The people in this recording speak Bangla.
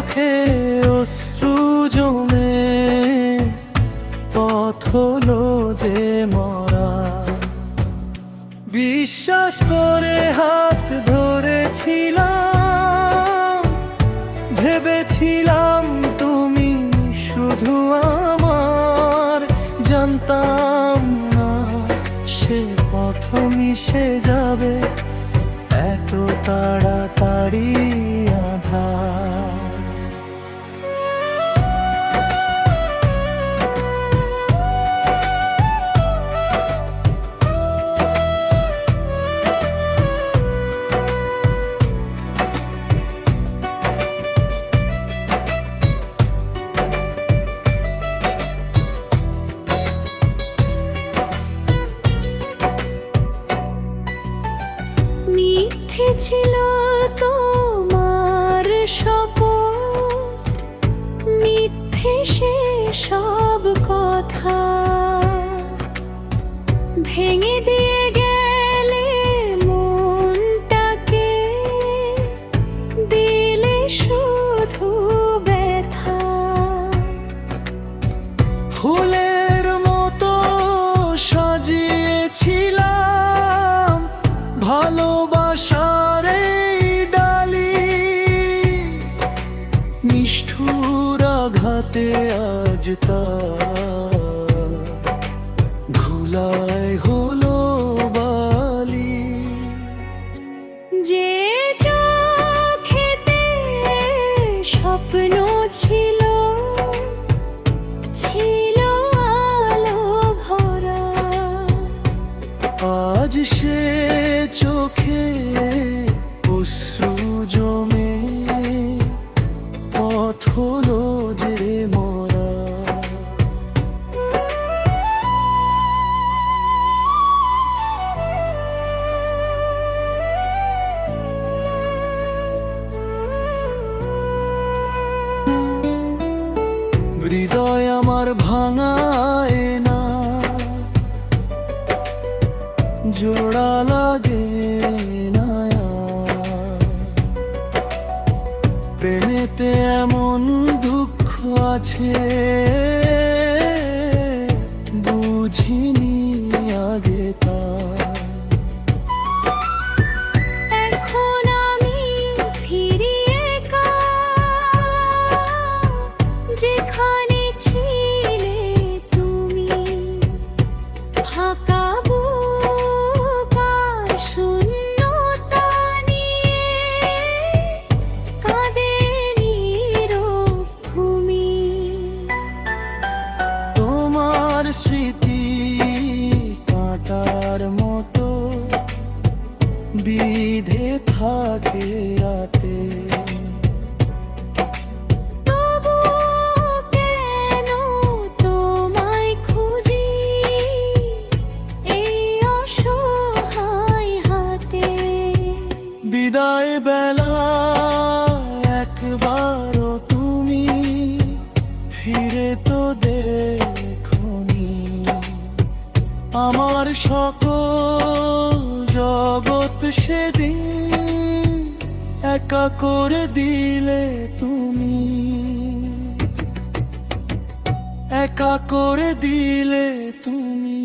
চোখে অশ্রু জমে পথ হলো যে মরা। বিশ্বাস করে হাত ধরেছিলাম, ভেবেছিলাম তুমি শুধু আমার। জানতাম না সে পথ মিশে যাবে এত তাড়াতাড়ি আঁধার। মিথ্যে ছিল তোমার শপথ, মিথ্যে সে সব কথা। ভেঙে দিয়ে গেলে মনটাকে, দিলে শুধু ব্যথা। ফুলের মতো সাজিয়েছিলাম ভালোবাসার এই ডালি, নিষ্ঠুর আঘাতে আজ তা ধুলায় হলো বালি। যে চোখেতে স্বপ্ন ছিল, ছিল আলো ভরা, আজ সে চোখে অশ্রু জমে পথ হলো যে মরা। হৃদয় আমার ভাঙায় না, জোড়া লাগে না আর। প্রেমেতে এমন দুঃখ আছে বুঝিনি আগে তার। এখন আমি ফিরি একা, যেখানে ছিলে তুমি। ফাঁকা বুক আর শূন্যতা নিয়ে কাঁদে নীরব ভূমি। তোমার স্মৃতি কাঁটার মতো বিধে থাকে রাতে। তবুও কেন তোমায় খুঁজি এই অসহায় হাতে। বিদায় বেলা একবারও তুমি ফিরে তো দেখোনি। আমার সকল জগৎ সেদিন একা করে দিলে তুমি, একা করে দিলে তুমি।